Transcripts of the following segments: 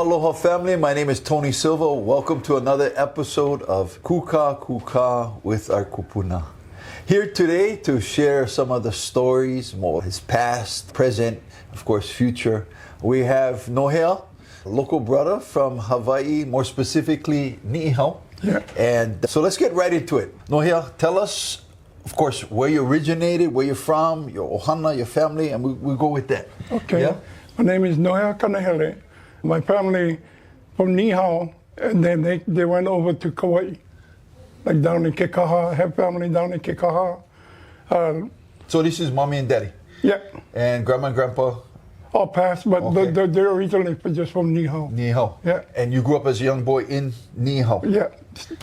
aloha family. My name is Tony Silva. Welcome to another episode of Kuka Kuka with our kupuna. Here today to share some of the stories, more his past, present, of course, future. We have Nohea, a local brother from Hawaii, more specifically Niihau. Yeah. And so let's get right into it. Nohea, tell us, of course, where you originated, where you're from, your ohana, your family, and we'll go with that. Okay. Yeah? My name is Nohea Kanahele. My family from Niihau, and then they went over to Kauai, like down in Kekaha. I have family down in Kekaha. So this is mommy and daddy? Yeah. And grandma and grandpa? All passed, but Okay. they're originally just from Niihau. Niihau. Yeah. And you grew up as a young boy in Niihau? Yeah.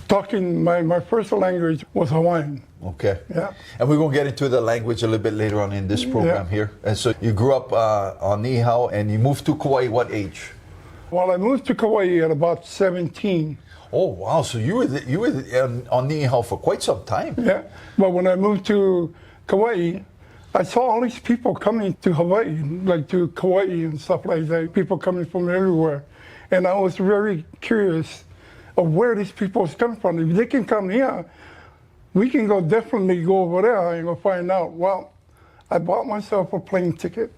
Talking, my first language was Hawaiian. Okay. Yeah. And we're going to get into the language a little bit later on in this program here. And so you grew up on Niihau and you moved to Kauai what age? Well, I moved to Kauai at about 17. Oh, wow. So you were on Niihau for quite some time. Yeah. But when I moved to Kauai, I saw all these people coming to Hawaii, like to Kauai and stuff like that, people coming from everywhere. And I was very curious of where these people was coming from. If they can come here, we can definitely go over there and go find out. Well, I bought myself a plane ticket,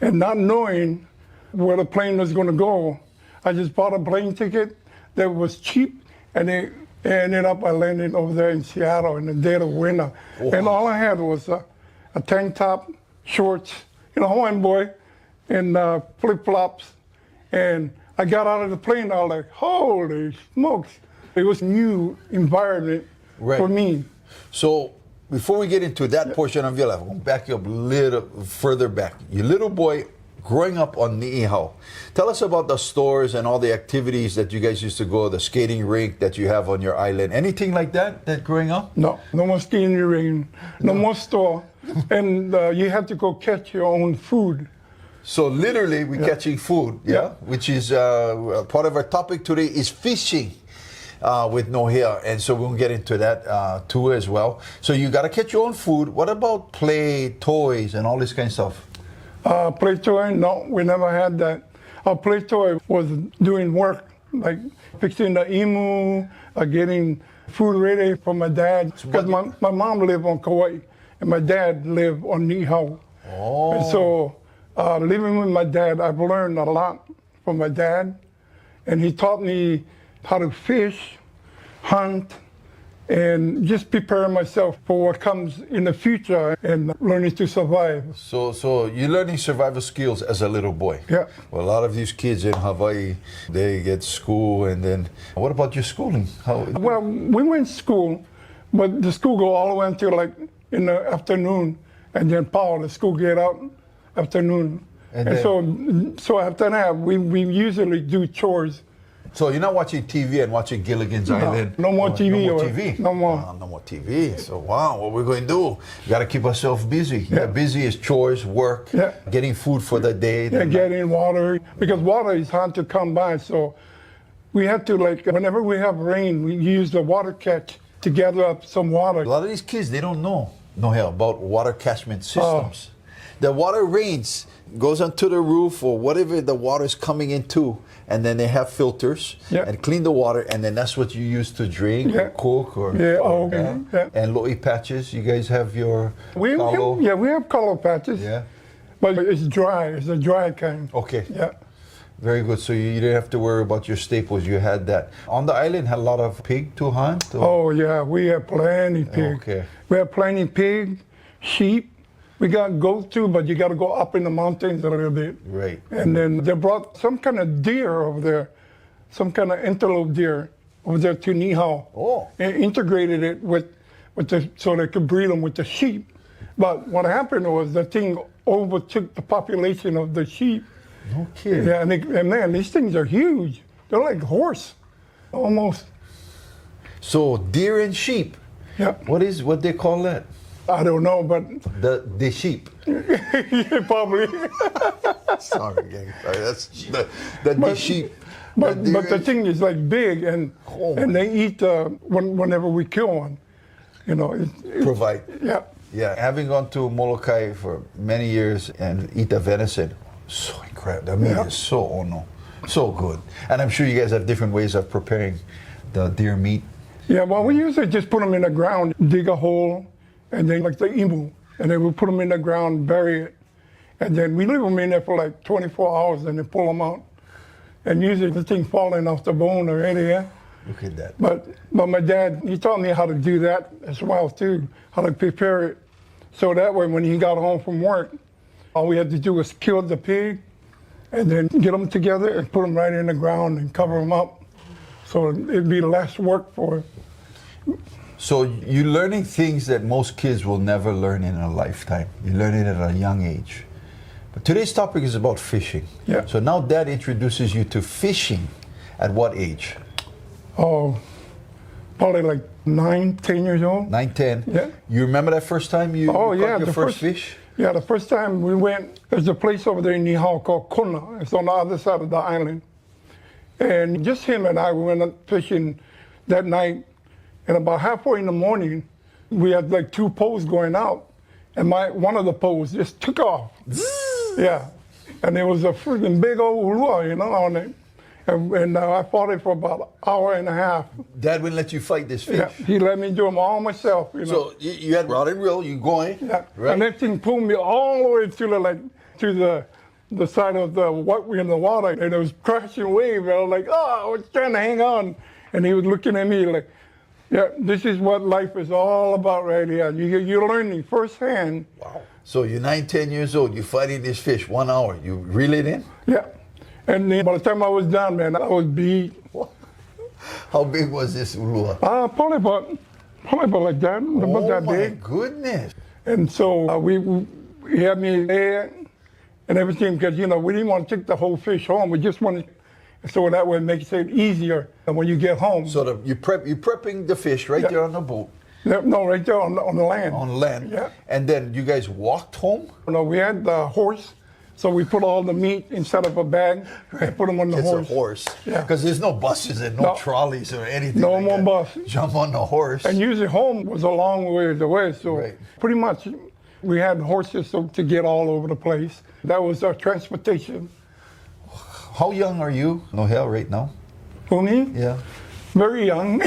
and not knowing where the plane was going to go, I just bought a plane ticket that was cheap, and it ended up I landed over there in Seattle in the dead of winter. Wow. And all I had was a tank top, shorts, Hawaiian boy, and flip-flops. And I got out of the plane, I was like, holy smokes. It was a new environment for me. So before we get into that portion of your life, I'm going to back you up a little further back. Your little boy growing up on Niihau. Tell us about the stores and all the activities that you guys used to go, the skating rink that you have on your island. Anything like that growing up? No more skating rink, no more store. And you have to go catch your own food. So literally we're catching food, which is part of our topic today is fishing with Nohea. And so we'll get into that too as well. So you got to catch your own food. What about play, toys, and all this kind of stuff? Play toy, no, we never had that. Our play toy was doing work, like fixing the imu, getting food ready for my dad. Because my mom lived on Kauai, and my dad lived on Niihau. Oh. And so living with my dad, I've learned a lot from my dad. And he taught me how to fish, hunt, and just prepare myself for what comes in the future and learning to survive. So you're learning survival skills as a little boy. Yeah. Well, a lot of these kids in Hawaii, they get school, and then what about your schooling? Well, we went to school, but the school go all the way until like in the afternoon, and then the school get out afternoon. And so after that, we usually do chores. So you're not watching TV and watching Gilligan's Island? No more TV. No more TV? No more. No more TV. So wow, what we're going to do? We got to keep ourselves busy. Yeah. Busy is chores, work, getting food for the day. Yeah, getting water, because water is hard to come by. So we have to, like, whenever we have rain, we use the water catch to gather up some water. A lot of these kids, they don't know about water catchment systems. The water rains, goes onto the roof or whatever the water is coming into, and then they have filters and clean the water, and then that's what you use to drink or cook or and lo'i patches. You guys have your kalo? We have kalo patches. Yeah. But it's dry. It's a dry kind. Okay. Yeah. Very good. So you didn't have to worry about your staples. You had that. On the island, had a lot of pig to hunt? Or? Oh, yeah. We have plenty pig. Okay. We have plenty pig, sheep. We got goats too, but you got to go up in the mountains a little bit. Right. And then they brought some kind of deer over there, some kind of antelope deer over there to Niihau. Oh. And integrated it so they could breed them with the sheep. But what happened was the thing overtook the population of the sheep. No kidding. Yeah, and man, these things are huge. They're like horse, almost. So deer and sheep. Yeah. What they call that? I don't know, but the sheep. Yeah, probably. Sorry, gang. Sorry, that's the sheep. But the thing is like big, and they eat whenever we kill one. Provide. Yeah. Yeah, having gone to Molokai for many years and eat the venison, so incredible. The meat is so ono. So good. And I'm sure you guys have different ways of preparing the deer meat. Yeah, well, we usually just put them in the ground, dig a hole, and then like the emu, and then we put them in the ground, bury it, and then we leave them in there for like 24 hours, and then pull them out. And usually the thing falling off the bone already, yeah. Look at that. But my dad, he taught me how to do that as well too, how to prepare it. So that way when he got home from work, all we had to do was kill the pig and then get them together and put them right in the ground and cover them up. So it'd be less work for it. So you're learning things that most kids will never learn in a lifetime. You learn it at a young age. But today's topic is about fishing. Yeah. So now Dad introduces you to fishing at what age? Oh, probably like 9, 10 years old. 9, 10? Yeah. You remember that first time you caught your first fish? Yeah, the first time we went, there's a place over there in Nohea called Kona. It's on the other side of the island. And just him and I, we went up fishing that night. And about halfway in the morning, we had like 2 poles going out. And one of the poles just took off. Yeah. And there was a freaking big old lure, on it. And I fought it for about an hour and a half. Dad wouldn't let you fight this fish? Yeah, he let me do them all myself, So you had rod and reel, you going? Yeah. Right? And that thing pulled me all the way to the side of the water, and it was crashing wave. And I was like, I was trying to hang on. And he was looking at me like, yeah, this is what life is all about right here. You're learning firsthand. Wow. So you're 9, 10 years old, you're fighting this fish 1 hour. You reel it in? Yeah. And then by the time I was done, man, I was beat. How big was this lure? Probably about like that, about that big. Oh my goodness. And so we had me there and everything because, we didn't want to take the whole fish home. We just wanted, so that way it makes it easier when you get home. So you're prepping the fish right there on the boat? No, right there on the land. On land? Yeah. And then you guys walked home? No, we had the horse. So we put all the meat inside of a bag and put them on the horse. It's a horse. Yeah. Because there's no buses and no trolleys or anything. No like more that. buses. Jump on the horse. And usually home was a long ways away. So pretty much we had horses to get all over the place. That was our transportation. How young are you, Nohea, right now? For me? Yeah. Very young.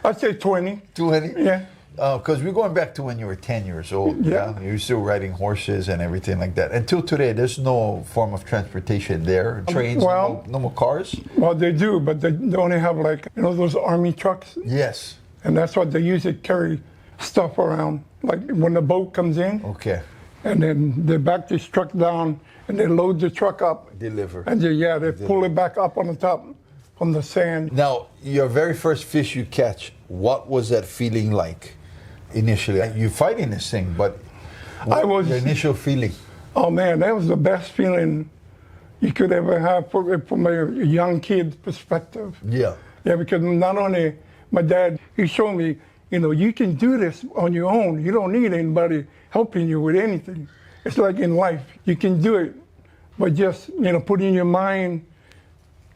I'd say 20. 20? Yeah. Because we're going back to when you were 10 years old. Yeah. You're still riding horses and everything like that. Until today, there's no form of transportation there. Trains, no more cars? Well, they do, but they only have like, those army trucks. Yes. And that's what they usually carry stuff around. Like when the boat comes in. Okay. And then they back this truck down and they load the truck up. Deliver. And they pull it back up on the top from the sand. Now, your very first fish you catch, what was that feeling like? Initially, you're fighting this thing, but what was the initial feeling? Oh man, that was the best feeling you could ever have from a young kid's perspective. Yeah. Yeah, because not only my dad, he showed me, you can do this on your own. You don't need anybody helping you with anything. It's like in life, you can do it, but just, putting your mind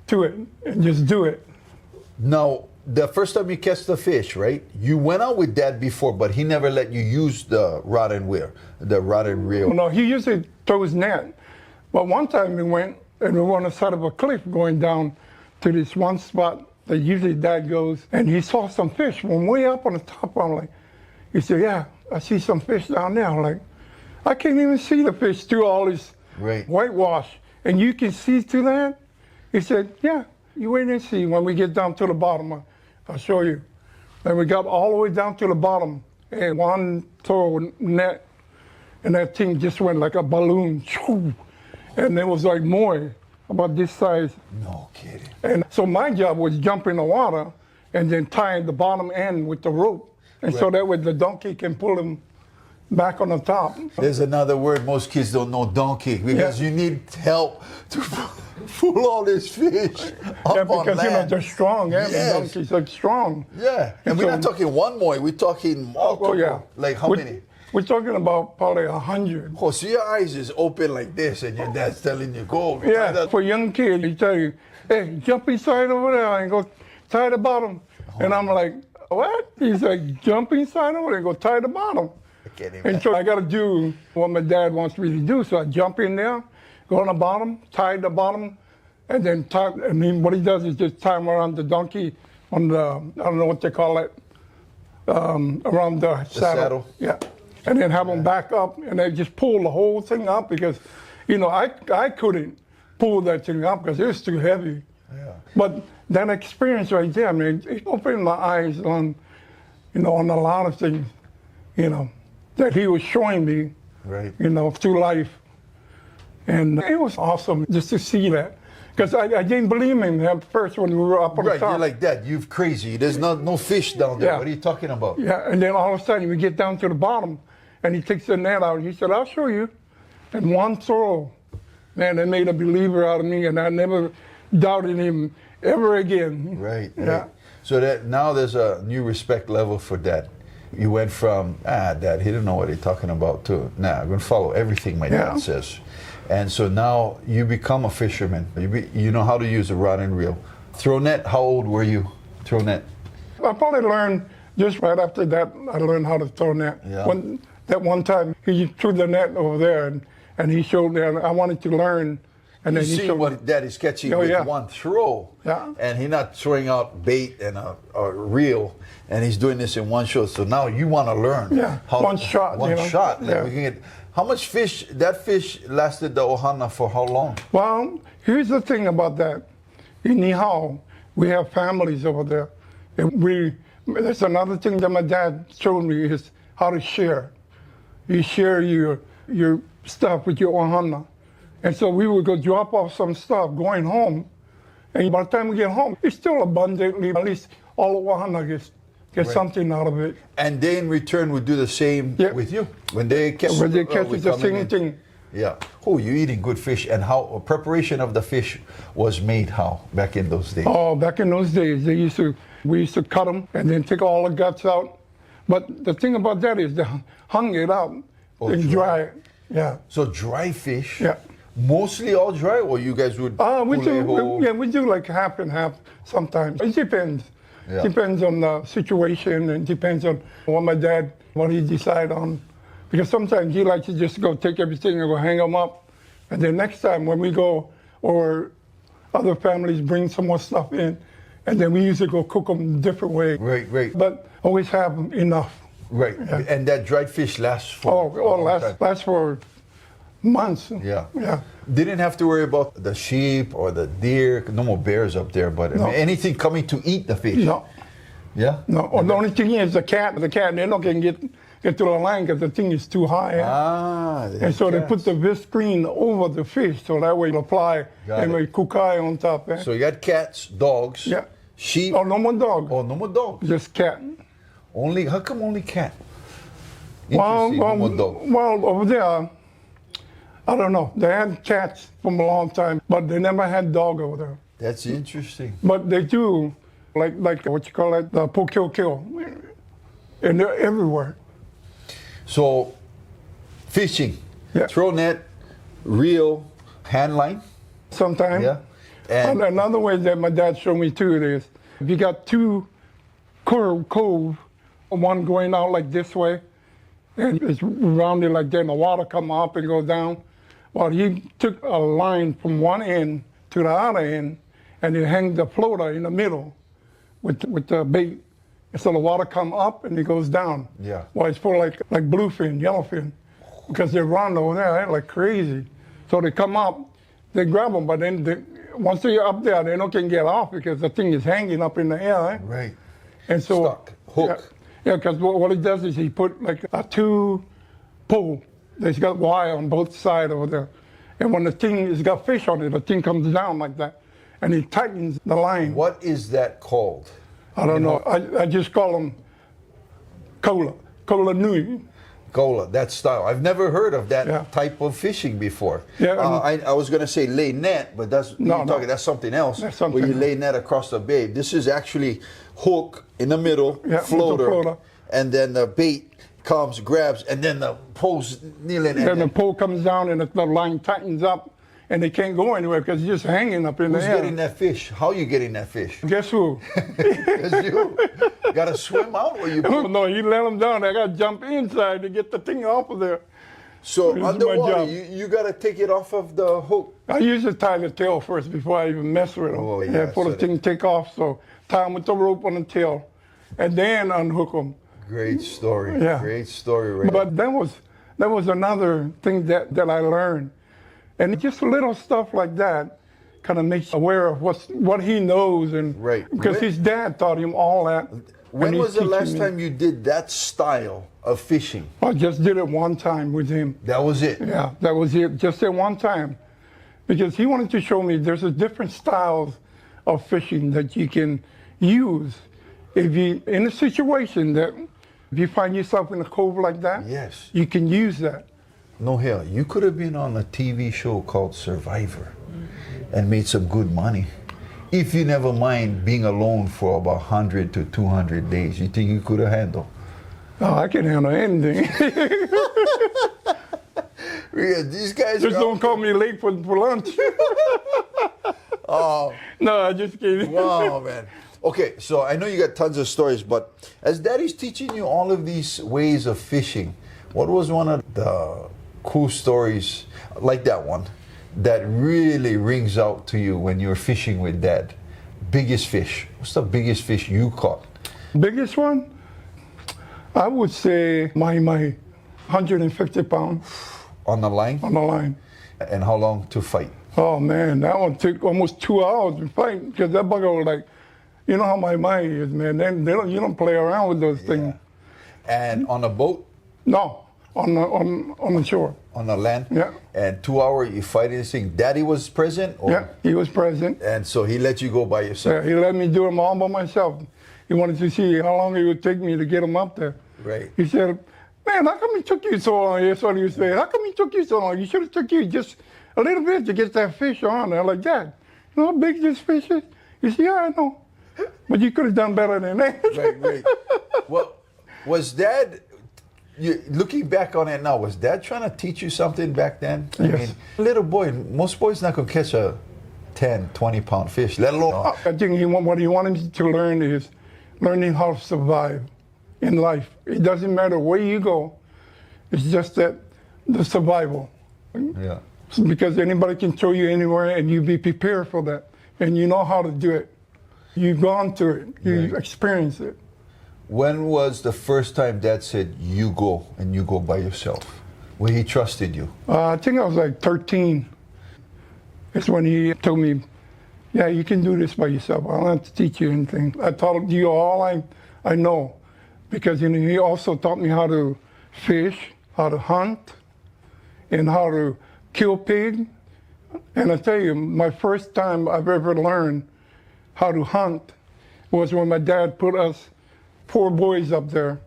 to it and just do it. Now, the first time you catch the fish, right? You went out with Dad before, but he never let you use the rod and reel. Well, no, he usually throws net. But one time we went, and we were on the side of a cliff going down to this one spot that usually Dad goes, and he saw some fish from way up on the top. I'm like, he said, yeah, I see some fish down there. I'm like, I can't even see the fish through all this whitewash. And you can see through that? He said, yeah, you wait and see when we get down to the bottom. I'll show you. And we got all the way down to the bottom, and one throw net, and that thing just went like a balloon. And it was like more, about this size. No kidding. And so my job was jump in the water and then tying the bottom end with the rope. And so that way the donkey can pull him back on the top. There's another word most kids don't know, donkey, because you need help to pull all this fish up on land. They're strong. Yeah, the donkeys are strong. Yeah, and we're not talking one more, we're talking multiple. Oh, yeah. Like how many? We're talking about probably 100. Oh, so your eyes is open like this, and your dad's telling you, go. Yeah, for young kids, he tell you, hey, jump inside over there and go tie the bottom. And I'm like, what? He's like, jump inside over there and go tie the bottom. And so I got to do what my dad wants me to do. So I jump in there, go on the bottom, tie the bottom, and then tie, and then what he does is just tie them around the donkey on the, I don't know what they call it, around the saddle. Yeah. And then have them back up, and they just pull the whole thing up because, I couldn't pull that thing up because it was too heavy. Yeah. But that experience right there, I mean, it opened my eyes on, on a lot of things, that he was showing me, Right. Through life. And it was awesome just to see that. Because I didn't believe him at first when we were up on the top. Right, you're like, Dad, you're crazy. There's no fish down there. Yeah. What are you talking about? Yeah, and then all of a sudden we get down to the bottom, and he takes the net out. He said, I'll show you. And one throw, man, that made a believer out of me, and I never doubted him ever again. Right, Yeah. right. So that now there's a new respect level for Dad. You went from, Dad, he didn't know what he's talking about, to, I'm going to follow everything my dad says. And so now you become a fisherman. You know how to use a rod and reel. Throw net, how old were you? Throw net? I probably learned just right after that, I learned how to throw net. Yeah. That one time, he threw the net over there, and he showed me, and I wanted to learn. And then You he see showed what Dad is catching Oh, with yeah. one throw. Yeah. And he's not throwing out bait and a reel, and he's doing this in one shot. So now you want to learn. Yeah, one shot, One shot. Like Yeah. we can get, how much fish, that fish lasted the ohana for how long? Well, here's the thing about that. In Nohea, we have families over there. And there's another thing that my dad showed me is how to share. You share your stuff with your ohana. And so we would go drop off some stuff going home. And by the time we get home, it's still abundantly, at least all the ohana get Right. something out of it. And they in return would do the same with you. When they catch, When they catch, we it's the come in same and- thing. Yeah. Oh, you're eating good fish. And how preparation of the fish was made how back in those days? Oh, back in those days, we used to cut them and then take all the guts out. But the thing about that is they hung it out and dry it. Yeah. So dry fish. Yeah. Mostly all dry, or you guys would? We pull we do like half and half sometimes. It depends. Yeah. Depends on the situation and depends on what he decide on. Because sometimes he likes to just go take everything and go hang them up. And then next time when we go, or other families bring some more stuff in, and then we usually go cook them a different way. Right, right. But always have enough. Right. Yeah. And that dried fish lasts for Lasts for months. Yeah. Yeah. Didn't have to worry about the sheep or the deer. No more bears up there, but I mean, anything coming to eat the fish. No. Yeah? No. Or the only thing is the cat, they're not going to get to the line because the thing is too high. And so they put the viscreen over the fish so that way it'll fly and we kukai on top. So you got cats, dogs, sheep. Oh, no more dog. Oh, no more dogs. Just cat. How come only cat? Well, no more dog. well, over there, I don't know. They had cats from a long time, but they never had dog over there. That's interesting. But they do, like what you call it, the kill. And they're everywhere. So, fishing, throw net, reel, hand line. Sometimes. Yeah. And another way that my dad showed me too is if you got two cove, one going out like this way, and it's rounded like that, and the water come up and go down. Well, he took a line from one end to the other end, and he hung the floater in the middle with the bait. And so the water come up and it goes down. Yeah. Well, it's for like bluefin, yellowfin, because they run over there like crazy. So they come up, they grab them, but then once they're up there, they don't can get off because the thing is hanging up in the air. Right. And so stuck, hook. Yeah, because what he does is he put like a 2 pole that's got wire on both sides over there. And when the thing has got fish on it, the thing comes down like that. And he tightens the line. What is that called? I don't know. I just call them cola nui. Cola, that style. I've never heard of that type of fishing before. Yeah, I was going to say lay net, but that's that's something else. That's something where you lay net across the bay. This is actually hook in the middle, floater, and then the bait comes, grabs, and then the pole's kneeling. Then the pole comes down and the line tightens up, and they can't go anywhere because it's just hanging up in the air. Who's getting that fish? How are you getting that fish? Guess who? It's you. Got to swim out or you? No, he let them down. I got to jump inside to get the thing off of there. So This is my underwater, job. you got to take it off of the hook. I usually tie the tail first before I even mess with them. Oh, yeah, Before so the thing take off, so tie them with the rope on the tail, and then unhook them. Great story. Yeah. Great story, right? But that was another thing that I learned, and just little stuff like that kind of makes you aware of what he knows, and Right. because his dad taught him all that. When and he's was the last teaching me. time you did that style of fishing? I just did it one time with him. That was it. Yeah, that was it. Just that one time, because he wanted to show me there's a different styles of fishing that you can use if you in a situation that if you find yourself in a cove like that. Yes. You can use that. Nohea, you could have been on a TV show called Survivor and made some good money. If you never mind being alone for about 100 to 200 days, you think you could have handled? Oh, I can handle anything. Yeah, these guys Just are don't call me late for lunch. Oh, No, I just kidding. wow, man. Okay, so I know you got tons of stories, but as Daddy's teaching you all of these ways of fishing, what was one of the cool stories like that one that really rings out to you when you're fishing with Dad? Biggest fish. What's the biggest fish you caught? Biggest one, I would say my 150 pound On the line? on the line. And how long to fight? Oh man, that one took almost 2 hours to fight because that bugger was like, you know how my is, man. You don't play around with those things. And on a boat? No, on the shore. On the land? Yeah. And 2 hours you fighting this thing. Daddy was present? Or? Yeah, he was present. And so he let you go by yourself? Yeah, he let me do them all by myself. He wanted to see how long it would take me to get them up there. Right. He said, man, how come it took you so long? That's what he was saying. How come it took you so long? You should have took you just a little bit to get that fish on there. Like, Dad, you know how big this fish is? He said, yeah, I know. But you could have done better than that. Right. Well, was Dad, looking back on it now, was Dad trying to teach you something back then? I Yes. mean, little boy, most boys not going to catch a 10, 20 pound fish, let alone. I think what he wanted me to learn is learning how to survive in life. It doesn't matter where you go. It's just that the survival. Yeah. Because anybody can throw you anywhere and you be prepared for that. And you know how to do it. You've gone through it. You've Right. experienced it. When was the first time Dad said, you go and you go by yourself? When he trusted you? I think I was like 13. It's when he told me, yeah, you can do this by yourself. I don't have to teach you anything. I taught you all I know. Because he also taught me how to fish, how to hunt, and how to kill pig. And I tell you, my first time I've ever learned how to hunt was when my dad put us 4 boys up there.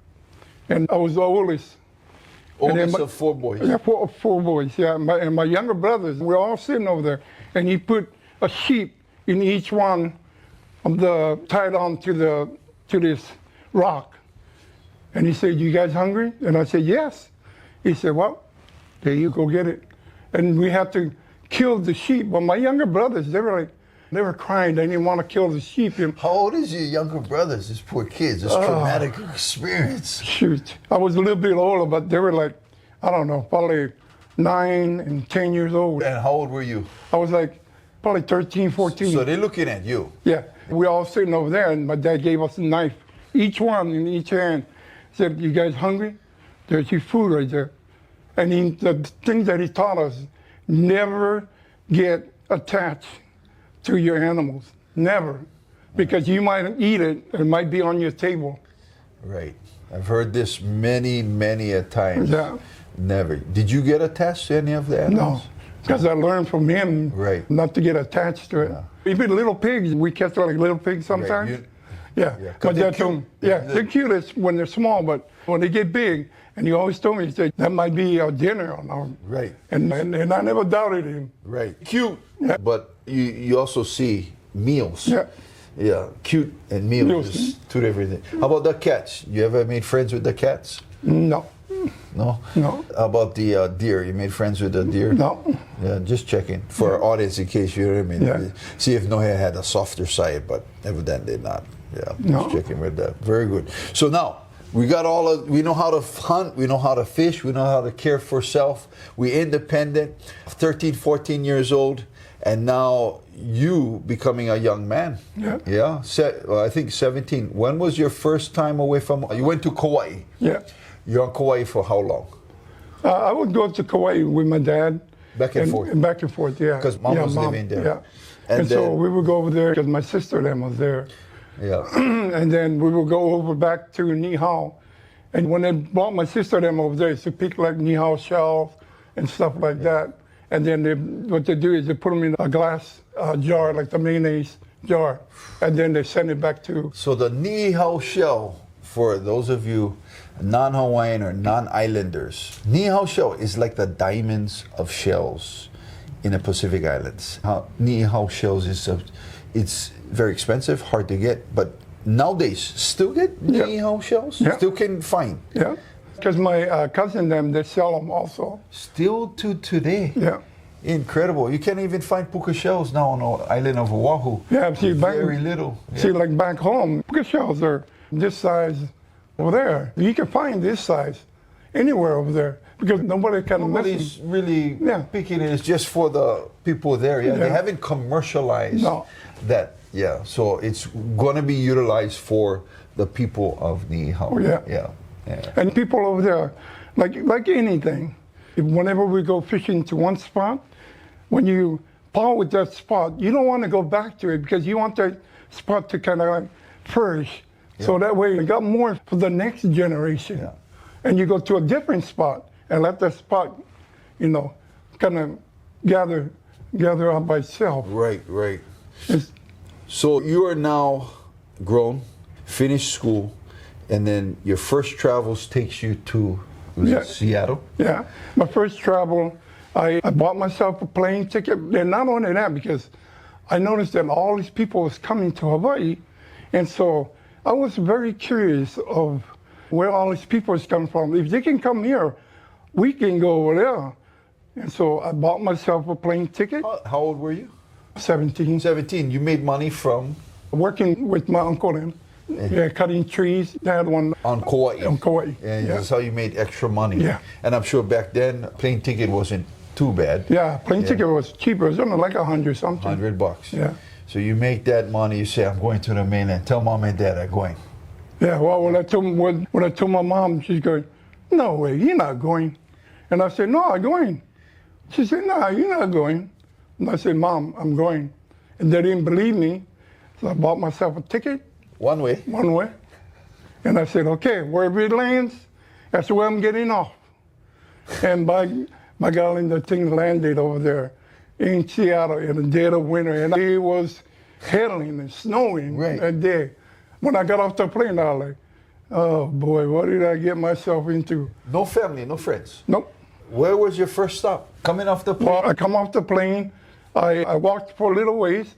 And I was the oldest. And then Oldest of 4 boys. Yeah, four boys, yeah. And my younger brothers, we're all sitting over there. And he put a sheep in each one of the, tied on to this rock. And he said, you guys hungry? And I said, yes. He said, well, there you go get it. And we had to kill the sheep. But my younger brothers, they were crying. They didn't want to kill the sheep. And How old is your younger brothers, these poor kids? This traumatic experience. shoot, I was a little bit older, but they were like, I don't know, probably 9 and 10 years old. And how old were you? I was like probably 13, 14. So they're looking at you. Yeah, we all sitting over there, and my dad gave us a knife, each one in each hand. Said, you guys hungry? There's your food right there. And the things that he taught us, never get attached to your animals. Never. Because you might eat it, it might be on your table. Right. I've heard this many, many a times. Yeah. Never. Did you get attached to any of the animals? No, because I learned from him Right. not to get attached to it. Yeah. Even little pigs, we catch like little pigs sometimes. You- Yeah, Yeah, 'cause my they're dad told me, cute. yeah, They're- they're cutest when they're small, but when they get big, and he always told me, he said, that might be our dinner. Right. And I never doubted him. Right. Cute. But you also see meals. Yeah. Yeah. Cute and meals Meals. is 2 different things. How about the cats? You ever made friends with the cats? No, No? No. How about the deer? You made friends with the deer? no. Yeah, just checking for our audience in case you know what I mean. Yeah. See if Nohea had a softer side, but evidently not. Yeah, No. just checking with that. Very good. So now, We got we know how to hunt, we know how to fish, we know how to care for self. We're independent, 13, 14 years old, and now you becoming a young man. Yeah. Yeah. I think 17. When was your first time away from? You went to Kauai. Yeah. You're on Kauai for how long? I would go to Kauai with my dad. Back and forth. Back and forth, yeah. Because mom was living there. Yeah. And so then- we would go over there because my sister then was there. Yeah. And then we would go over back to Nohea. And when they brought my sister them over there, it's to pick like Nohea shells and stuff like that. And then what they do is they put them in a glass jar, like the mayonnaise jar. And then they send it back to. So the Nohea shell, for those of you non-Hawaiian or non-islanders, Nohea shell is like the diamonds of shells in the Pacific Islands. Nohea shells it's very expensive, hard to get, but nowadays still get Nohea shells? Yeah. Still can find? Yeah. Because my cousin them, they sell them also. Still to today? Yeah. Incredible. You can't even find puka shells now on the island of Oahu. Yeah, see, very little. See, like back home, puka shells are this size over there. You can find this size anywhere over there because nobody can miss Nobody's them. really picking it. It's just for the people there. Yeah, they haven't commercialized that. Yeah, so it's going to be utilized for the people of Nohea. Oh, yeah. Yeah. And people over there, like anything, whenever we go fishing to one spot, when you part with that spot, you don't want to go back to it because you want that spot to kind of like flourish. Yeah. So that way you got more for the next generation. Yeah. And you go to a different spot and let that spot, kind of gather up by itself. Right. So you are now grown, finished school, and then your first travels takes you to Seattle? Yeah. My first travel, I bought myself a plane ticket. And not only that, because I noticed that all these people was coming to Hawaii. And so I was very curious of where all these people is coming from. If they can come here, we can go over there. And so I bought myself a plane ticket. How old were you? 17. 17. You made money from? Working with my uncle then. Yeah, cutting trees. They had one on Kauai. On Kauai. And that's how you made extra money. Yeah. And I'm sure back then, plane ticket wasn't too bad. Yeah, plane ticket was cheaper. It was only like $100 something. $100. Yeah. So you make that money, you say, I'm going to the mainland. Tell mom and dad I'm going. Yeah, well, when I told my mom, she's going, no way, you're not going. And I said, no, I'm going. She said, no, you're not going. And I said, Mom, I'm going. And they didn't believe me. So I bought myself a ticket. One way. One way. And I said, okay, wherever it lands, that's where I'm getting off. And by golly, the thing landed over there in Seattle in the dead of winter. And it was hailing and snowing that day. When I got off the plane, I was like, oh boy, what did I get myself into? No family, no friends? Nope. Where was your first stop? Coming off the plane? Well, I come off the plane, I walked for a little ways,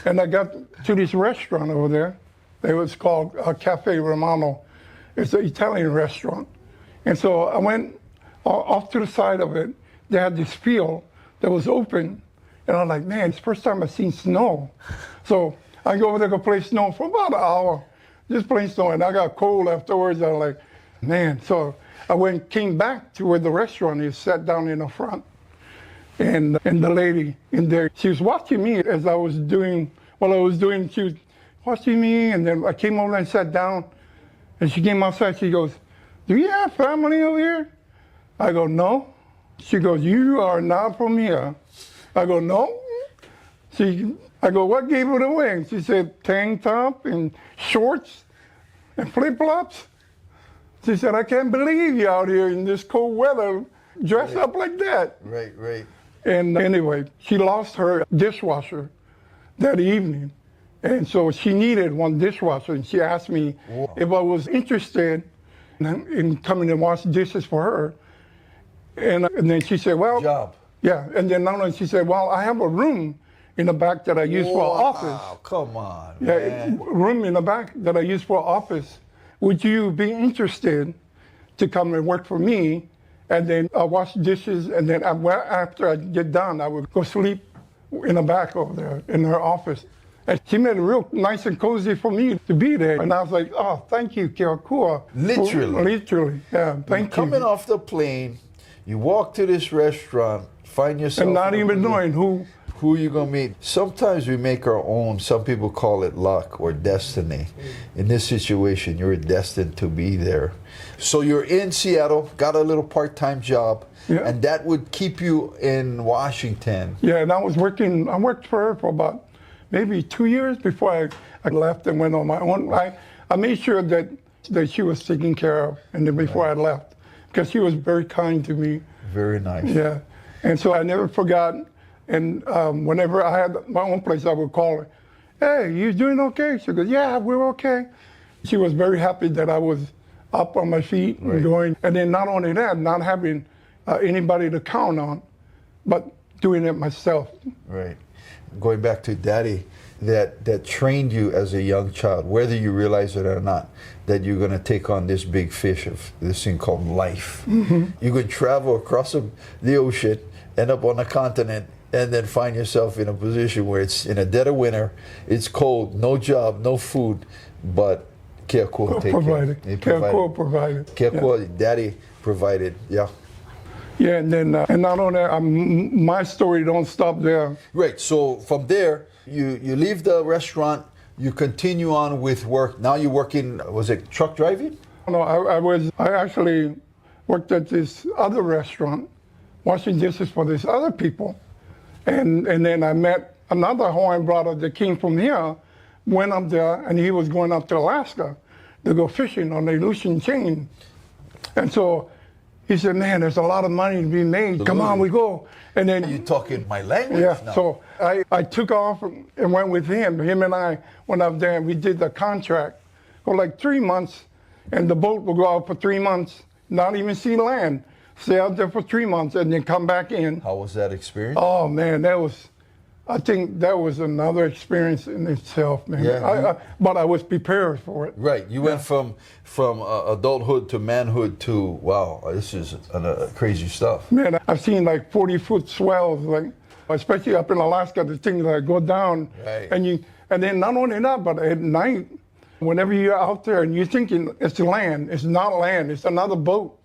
and I got to this restaurant over there. It was called Cafe Romano. It's an Italian restaurant. And so I went off to the side of it. They had this field that was open. And I'm like, man, it's the first time I've seen snow. So I go over there to play snow for about an hour, just playing snow. And I got cold afterwards. I was like, man. So I came back to where the restaurant is, sat down in the front. And the lady in there, she was watching me as I was doing what I was doing. She was watching me, and then I came over and sat down. And she came outside, she goes, do you have family over here? I go, no. She goes, you are not from here. I go, no. I go, what gave it away? And she said, tank top and shorts and flip-flops. She said, I can't believe you out here in this cold weather dressed up like that. Right. And anyway, she lost her dishwasher that evening. And so she needed one dishwasher. And she asked me if I was interested in coming and wash dishes for her. And then she said, well. Job. Yeah. And then not only she said, well, I have a room in the back that I use for an office. Wow, come on, man. Room in the back that I use for an office. Would you be interested to come and work for me? And then I wash dishes, and then after I get done, I would go sleep in the back over there in her office. And she made it real nice and cozy for me to be there. And I was like, oh, thank you, Kiakua. Literally. Literally, yeah, thank you. Coming off the plane, you walk to this restaurant, find yourself... And not even knowing who you're going to meet. Sometimes we make our own, some people call it luck or destiny. In this situation, you're destined to be there. So you're in Seattle, got a little part-time job, and that would keep you in Washington. Yeah, and I worked for her for about maybe 2 years before I left and went on my own. I made sure that she was taken care of, and then before I left, because she was very kind to me. Very nice. Yeah, and so I never forgot. And whenever I had my own place, I would call her, hey, you doing okay? She goes, yeah, we're okay. She was very happy that I was up on my feet and going. And then not only that, not having anybody to count on, but doing it myself. Right. Going back to Daddy, that trained you as a young child, whether you realize it or not, that you're going to take on this big fish of this thing called life. Mm-hmm. You could travel across the ocean, end up on a continent, and then find yourself in a position where it's in a dead of winter, it's cold, no job, no food, but Kiakua provided. Kiakua provided. Kiakua, Daddy provided, yeah. Yeah, and then and not only that, my story don't stop there. Right. So from there, you leave the restaurant, you continue on with work. Now you're working. Was it truck driving? No, I actually worked at this other restaurant, washing dishes for these other people. And then I met another Hawaiian brother that came from here, went up there, and he was going up to Alaska to go fishing on the Aleutian chain. And so he said, man, there's a lot of money to be made. Absolutely. Come on, we go. And then you're talking my language now. So I took off and went with him. Him and I went up there and we did the contract for like 3 months. And the boat will go out for 3 months, not even see land. Stay out there for 3 months and then come back in. How was that experience? Oh man, I think that was another experience in itself, man. Yeah, but I was prepared for it. Right, you went from adulthood to manhood to, wow, this is crazy stuff. Man, I've seen like 40-foot swells, like especially up in Alaska, the things that go down. Right. And then not only that, but at night, whenever you're out there and you're thinking it's land, it's not land, it's another boat,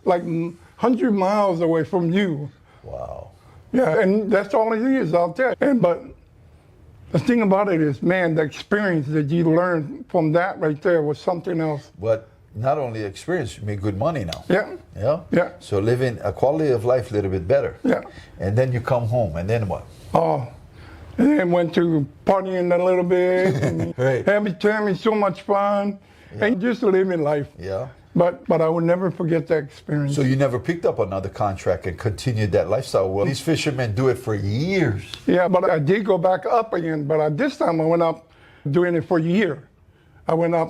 like 100 miles away from you. Wow. Yeah, and that's all it is out there. But the thing about it is, man, the experience that you learned from that right there was something else. But not only experience, you make good money now. Yeah. Yeah? Yeah. So living a quality of life a little bit better. Yeah. And then you come home, and then what? Oh, and then went to partying a little bit. And right. having so much fun, and just living life. Yeah. But I will never forget that experience. So you never picked up another contract and continued that lifestyle? Well, these fishermen do it for years. Yeah, but I did go back up again. But at this time, I went up doing it for a year. I went up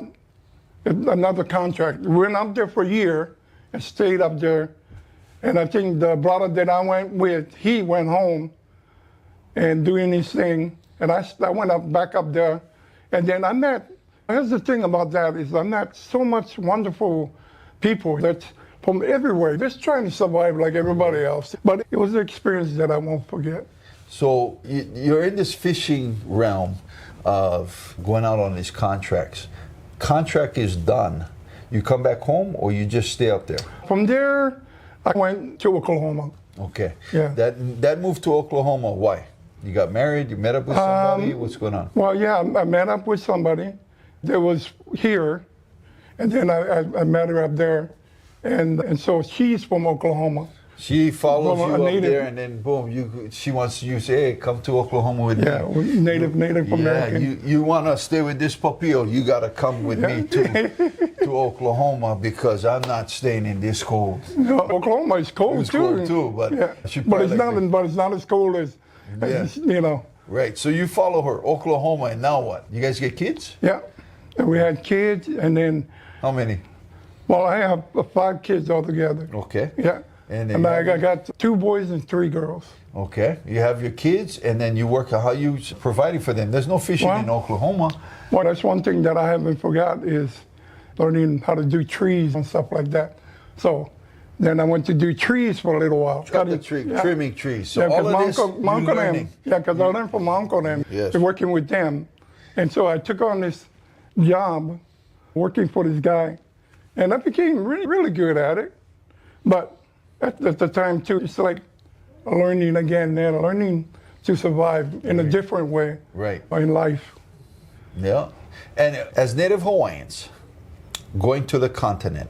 another contract. Went up there for a year and stayed up there. And I think the brother that I went with, he went home and doing his thing. And I went back up there. And then I met. Here's the thing about that is I met so much wonderful people that's from everywhere, just trying to survive like everybody else. But it was an experience that I won't forget. So you're in this fishing realm of going out on these contracts. Contract is done. You come back home or you just stay up there? From there, I went to Oklahoma. Okay. Yeah. That move to Oklahoma, why? You got married, you met up with somebody, what's going on? Well, yeah, I met up with somebody that was here, and then I met her up there, and so she's from Oklahoma. She follows you up native, there, and then boom, she wants you to say, hey, come to Oklahoma with me. Yeah, native American. Yeah, you want to stay with this papio, you got to come with me to Oklahoma because I'm not staying in this cold. No, Oklahoma is cold it's too. Cold too, but it's not as cold as you know. Right. So you follow her, Oklahoma, and now what? You guys get kids? Yeah. And we had kids, and then... How many? Well, I have 5 kids altogether. Okay. Yeah. And I got 2 boys and 3 girls. Okay. You have your kids, and then you work. How you providing for them? There's no fishing in Oklahoma. Well, that's one thing that I haven't forgot is learning how to do trees and stuff like that. So then I went to do trees for a little while. Trimming trees. So all of this, because I learned from my uncle them, Yes. working with them. And so I took on this job working for this guy, and I became really, really good at it. But at the time too, it's like learning again and learning to survive in a different way in life. Yeah. And as Native Hawaiians, going to the continent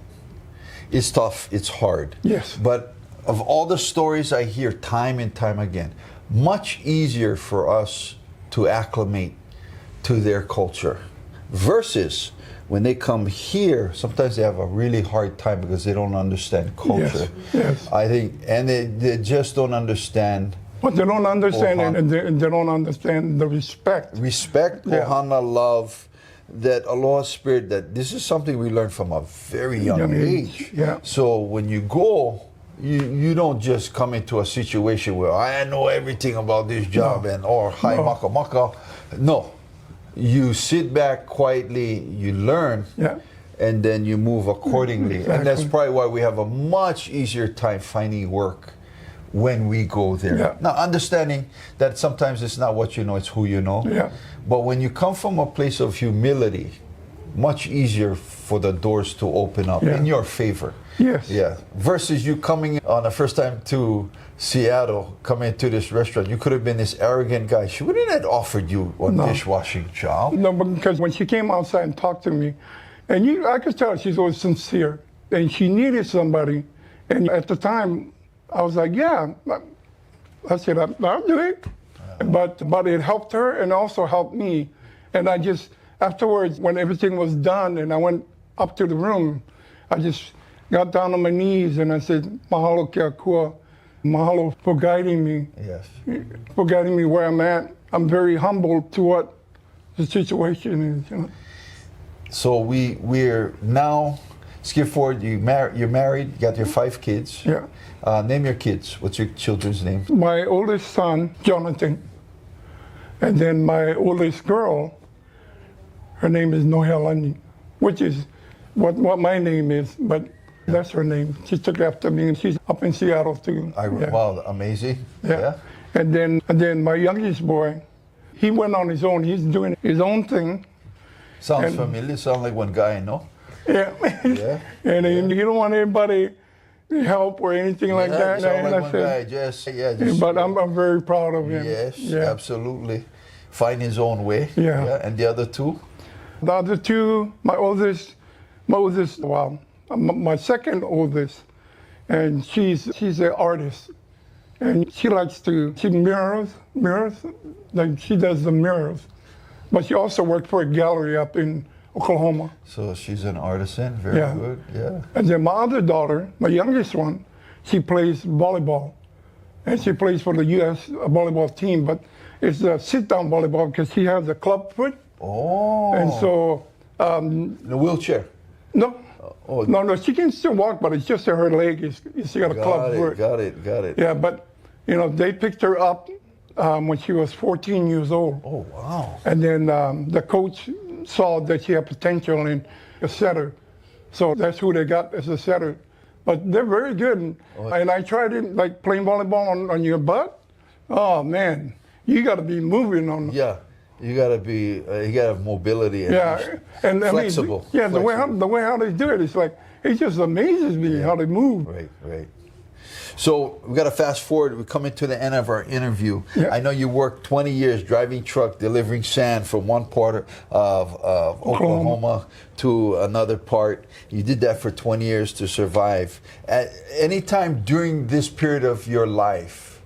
is tough, it's hard. Yes. But of all the stories I hear time and time again, much easier for us to acclimate to their culture versus when they come here, sometimes they have a really hard time because they don't understand culture. Yes. I think, and they just don't understand. But they don't understand it, and they don't understand the respect. Respect, ohana, love, that aloha spirit, that this is something we learn from a very young age. Yeah. So when you go, you don't just come into a situation where I know everything about this job or hi maka maka. No. You sit back quietly, you learn, and then you move accordingly. Exactly. And that's probably why we have a much easier time finding work when we go there. Yeah. Now, understanding that sometimes it's not what you know, it's who you know. Yeah. But when you come from a place of humility, much easier for the doors to open up in your favor. Yes. Yeah. Versus you coming on the first time to Seattle, coming to this restaurant, you could have been this arrogant guy. She wouldn't have offered you a dishwashing job. No, because when she came outside and talked to me, and I could tell she's always sincere, and she needed somebody. And at the time, I was like, yeah. I said, I'll do it. But it helped her and also helped me. And I just, afterwards, when everything was done and I went up to the room, I just got down on my knees and I said, mahalo ke akua, mahalo for guiding me. Yes. For guiding me where I'm at. I'm very humble to what the situation is. You know? So we're now, skip forward, you're married, you got your 5 kids. Yeah. Name your kids. What's your children's name? My oldest son, Jonathan. And then my oldest girl, her name is Nohea, which is what my name is, but that's her name. She took after me, and she's up in Seattle too. Wow, amazing. Yeah. And then my youngest boy, he went on his own. He's doing his own thing. Sounds familiar. Sounds like one guy I know. Yeah. Yeah. And he don't want anybody to help or anything like that. Sounds like one guy. Just. But I'm very proud of him. Yes, absolutely. Find his own way. Yeah. And the other 2? The other 2, my second oldest, and she's an artist, and she mirrors, like she does the mirrors, but she also worked for a gallery up in Oklahoma. So she's an artisan, very good, yeah. And then my other daughter, my youngest one, she plays volleyball, and she plays for the U.S. volleyball team, but it's a sit-down volleyball because she has a club foot. Oh. And so... in a wheelchair? No. Oh. No, she can still walk, but it's just that her leg she got a club foot. Got it. Yeah, but, they picked her up when she was 14 years old. Oh, wow. And then the coach saw that she had potential in a setter. So that's who they got as a setter. But they're very good. And I tried it, like playing volleyball on your butt. Oh, man, you got to be moving on. Yeah. You gotta have mobility and and flexible. I mean, the way how they do it, it's like it just amazes me how they move. Right. So we gotta fast forward. We're coming to the end of our interview. Yeah. I know you worked 20 years driving truck, delivering sand from one part of Oklahoma to another part. You did that for 20 years to survive. At any time during this period of your life,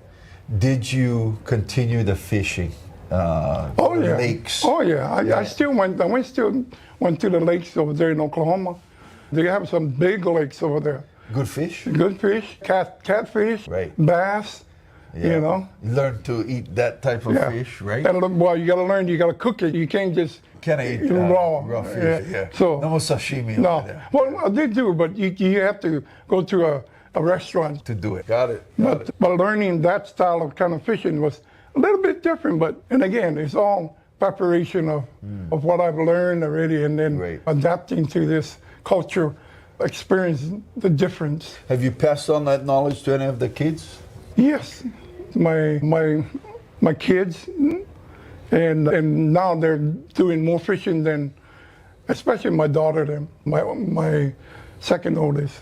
did you continue the fishing? Lakes. Oh yeah, I still went to the lakes over there in Oklahoma. They have some big lakes over there. Good fish? Good fish, catfish, bass. You learn to eat that type of fish, right? And, well, you got to learn. You got to cook it. You can't just eat raw fish. Yeah. So no more sashimi. No, well they do, but you have to go to a restaurant to do it. Got it. But learning that style of kind of fishing was a little bit different, and again, it's all preparation of what I've learned already, and then adapting to this culture, experiencing the difference. Have you passed on that knowledge to any of the kids? Yes, my kids, And now they're doing more fishing than, especially my daughter, than my second oldest.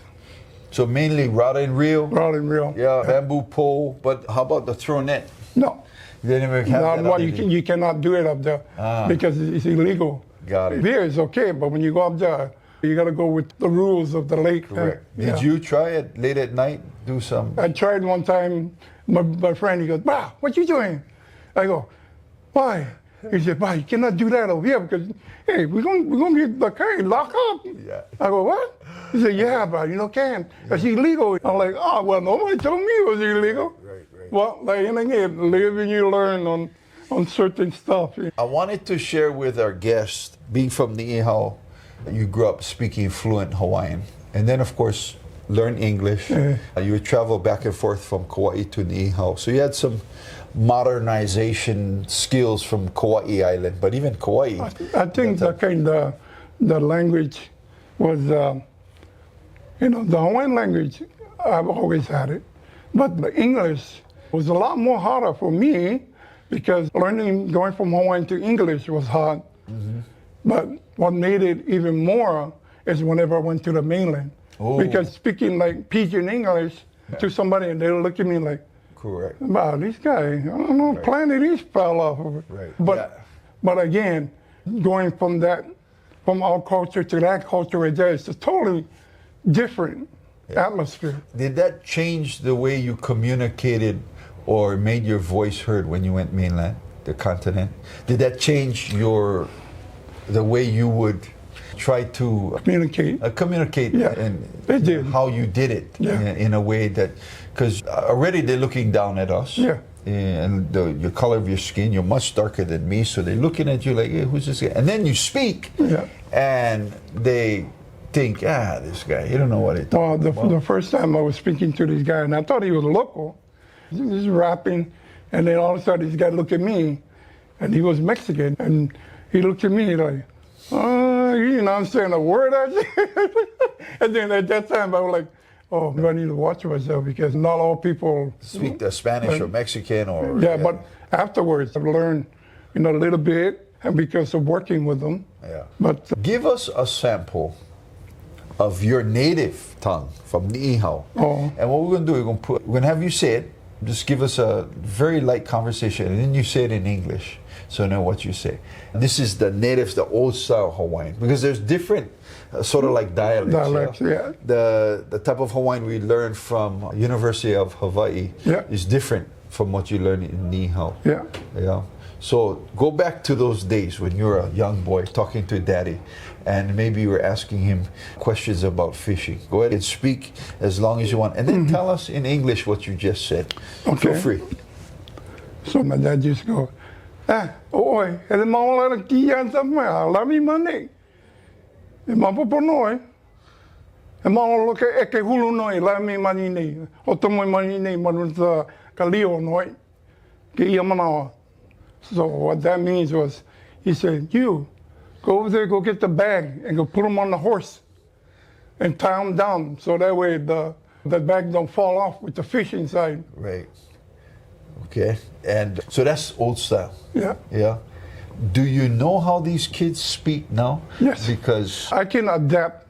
So mainly rod and reel? Rod and reel. Yeah, bamboo pole. But how about the throw net? No. They never have that. Well, you cannot do it up there because it's illegal. Got it. Here it's okay, but when you go up there, you got to go with the rules of the lake. Correct. Did you try it late at night? Do some? I tried one time. My friend, he goes, "Bah, what you doing?" I go, "Why?" He said, "Bah, you cannot do that over here because, hey, we're gonna get the car locked up." Yeah. I go, "What?" He said, "Yeah, but you can't. It's illegal." I'm like, "Oh, well, nobody told me it was illegal." Right. Well, like, and again, live and you learn on certain stuff. I wanted to share with our guests, being from Nohea, you grew up speaking fluent Hawaiian, and then of course learn English. You would travel back and forth from Kauai to Nohea, so you had some modernization skills from Kauai Island, but even Kauai. I think the language was, the Hawaiian language, I've always had it, but the English was a lot more harder for me because going from Hawaiian to English was hard. Mm-hmm. But what made it even more is whenever I went to the mainland. Oh. Because speaking like pidgin English to somebody and they'll look at me like, correct. Wow, this guy, I don't know, planet is fell off of it. Right. But again, going from our culture to that culture right there, it's a totally different atmosphere. Did that change the way you communicated or made your voice heard when you went mainland, the continent? Did that change the way you would try to communicate Yeah, and it did. How you did it in a way that, because already they're looking down at us. Yeah. And your color of your skin, you're much darker than me, so they're looking at you like, hey, who's this guy? And then you speak, and they think, this guy, you don't know what he's talking about. The first time I was speaking to this guy, and I thought he was local, he's rapping, and then all of a sudden this guy looked at me, and he was Mexican, and he looked at me like, you're not saying a word I said. And then at that time I was like, oh, I need to watch myself because not all people speak the Spanish or Mexican or... Yeah, but afterwards I've learned, a little bit, and because of working with them. Yeah. But give us a sample of your native tongue from Nohea. And what we're going to do, we're going to have you say it. Just give us a very light conversation, and then you say it in English, so I know what you say. This is the natives, the old style Hawaiian, because there's different sort of like dialects. Yeah. The type of Hawaiian we learned from University of Hawaii is different from what you learn in Nohea. Yeah. So go back to those days when you were a young boy talking to daddy, and maybe you were asking him questions about fishing. Go ahead and speak as long as you want, and then tell us in English what you just said. Okay. Feel free. So my dad just go, oi, ele maola na ki yan sa mea, lami mane. E mapopo noi. E maola loke eke hulu noi, lami mani nei. O tomo mani nei manunta ka lio noi. Ke ia manawa. So what that means was, he said, you, go over there, go get the bag, and go put them on the horse, and tie them down, so that way the bag don't fall off with the fish inside. Right. Okay. And so that's old style. Yeah. Yeah. Do you know how these kids speak now? Yes. Because I can adapt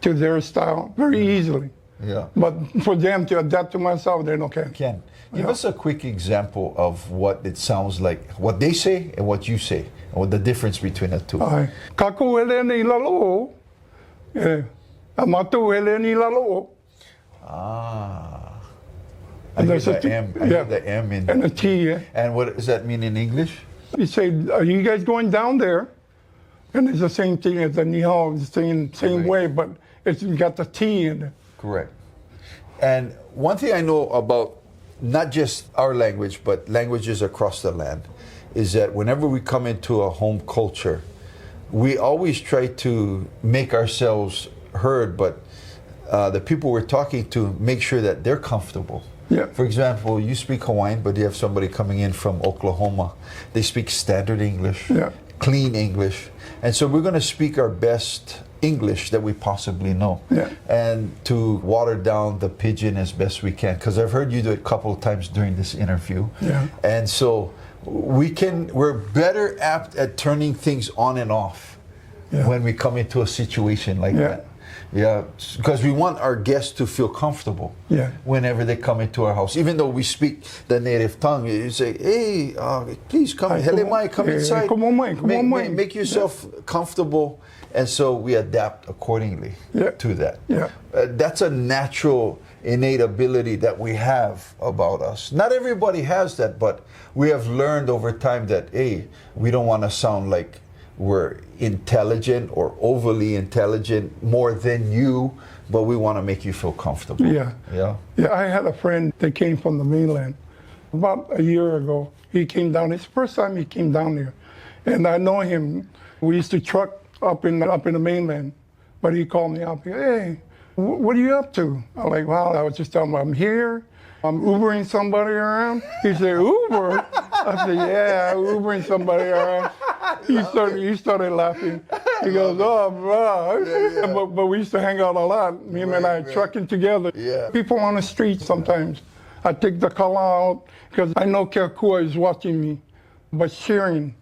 to their style very easily. Yeah. But for them to adapt to myself, they don't care. Ken, give us a quick example of what it sounds like, what they say and what you say, and what the difference between the two. Kako hele ni lalo, amatu hele ni lalo. I hear the M. I hear the M in and the T. And what does that mean in English? You say, are you guys going down there? And it's the same thing as the Nihao, the same way, but it's got the T in it. Correct. And one thing I know about not just our language, but languages across the land, is that whenever we come into a home culture, we always try to make ourselves heard, but the people we're talking to make sure that they're comfortable. Yeah. For example, you speak Hawaiian, but you have somebody coming in from Oklahoma. They speak standard English, clean English. And so we're going to speak our best English that we possibly know, and to water down the pidgin as best we can, because I've heard you do it a couple of times during this interview. And so we're better apt at turning things on and off when we come into a situation like that. Yeah, because we want our guests to feel comfortable whenever they come into our house. Even though we speak the native tongue, you say, hey, please come, come inside. Make yourself comfortable. And so we adapt accordingly to that. That's a natural, innate ability that we have about us. Not everybody has that, but we have learned over time that, hey, we don't want to sound like we're intelligent or overly intelligent more than you, but we want to make you feel comfortable. Yeah, I had a friend that came from the mainland about a year ago. He came down. It's the first time he came down here, and I know him. We used to truck up in the mainland, but he called me up. Hey, what are you up to? I'm like, well, I was just telling him I'm here. I'm Ubering somebody around. He said, Uber? I said, yeah, I'm Ubering somebody around. He started laughing. He goes, oh, bro. But we used to hang out a lot, him and I, trucking together. People on the street sometimes. I take the collar out because I know Keakua is watching me. But sharing,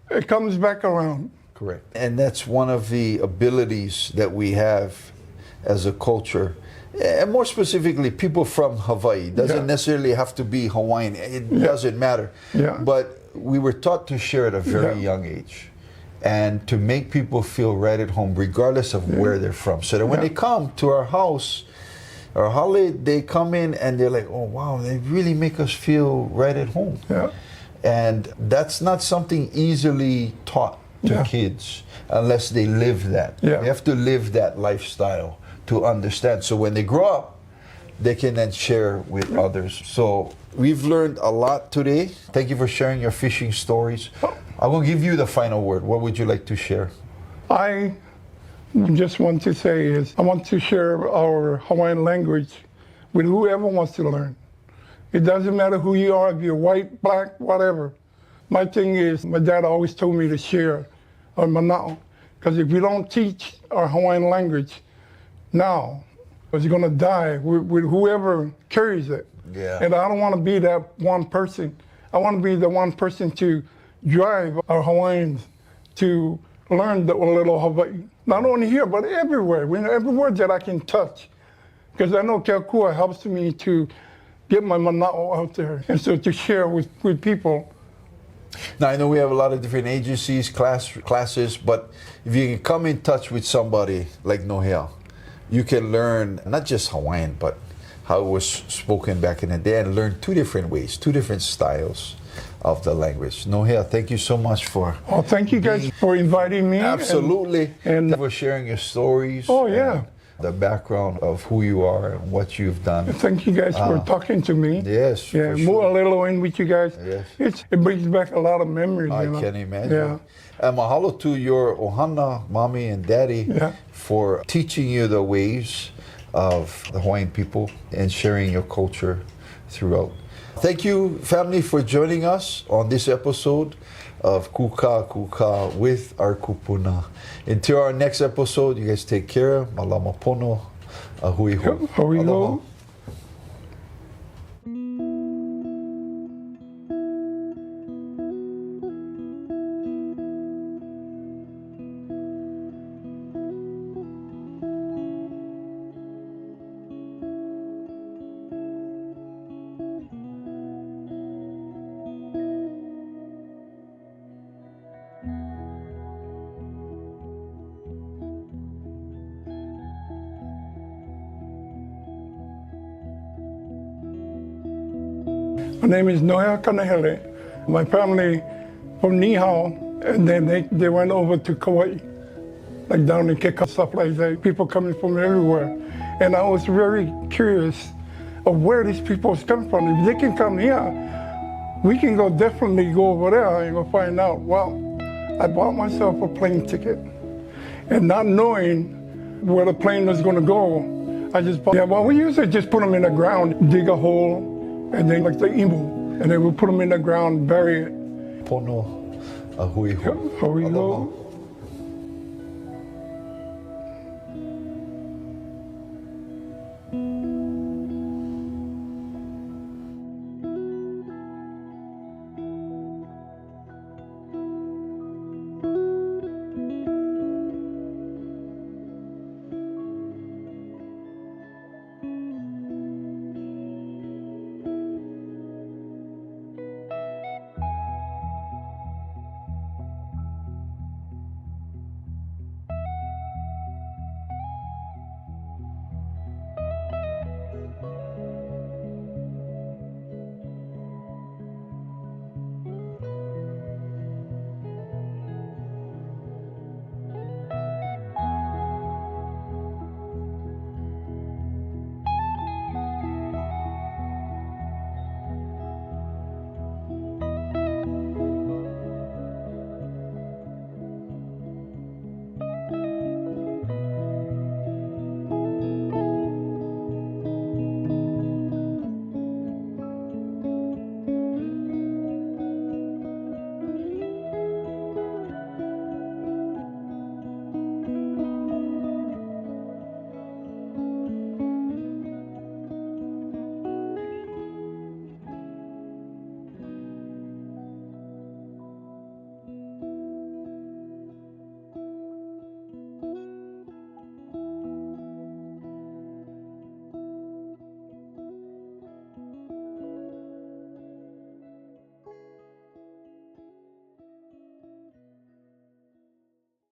it comes back around. Correct. And that's one of the abilities that we have as a culture. And more specifically, people from Hawaii. Doesn't necessarily have to be Hawaiian. It doesn't matter. But we were taught to share at a very young age. And to make people feel right at home, regardless of where they're from. So that when they come to our house, our holiday, they come in and they're like, oh, wow, they really make us feel right at home. And that's not something easily taught to kids unless they live that. They have to live that lifestyle to understand. So when they grow up, they can then share with others. So we've learned a lot today. Thank you for sharing your fishing stories. I'm going to give you the final word. What would you like to share? I just want to say is I want to share our Hawaiian language with whoever wants to learn. It doesn't matter who you are, if you're white, black, whatever. My thing is, my dad always told me to share our mana'o. Because if we don't teach our Hawaiian language, now it's going to die with whoever carries it. And I don't want to be that one person. I want to be the one person to drive our Hawaiians to learn the little Hawaii. Not only here, but everywhere. Everywhere that I can touch. Because I know Keakua helps me to get my mana'o out there. And so to share with people. Now, I know we have a lot of different agencies, classes, but if you can come in touch with somebody like Nohea, you can learn not just Hawaiian, but how it was spoken back in the day, and learn two different ways, two different styles of the language. Nohea, thank you so much for... Oh, thank you guys for inviting me. Absolutely. And for sharing your stories. Oh, yeah. The background of who you are and what you've done. Thank you guys for talking to me. Yes, yeah, more a little in with you guys. It brings back a lot of memories. I can imagine. And mahalo to your ohana, mommy and daddy, for teaching you the ways of the Hawaiian people and sharing your culture throughout. Thank you, family, for joining us on this episode of Kuka Kuka with our kupuna. Until our next episode, you guys take care. Malama pono. Ahui ho. Aloha. My name is Nohea Kanahele. My family from Nihao, and then they went over to Kauai, like down in Keka, stuff like that. People coming from everywhere. And I was very curious of where these people is coming from. If they can come here, we can definitely go over there and go find out. Well, I bought myself a plane ticket, and not knowing where the plane was going to go, I just bought. We usually just put them in the ground, dig a hole, and then like the imu, and then we put them in the ground, bury it. Pono, ahui ho. Aloha.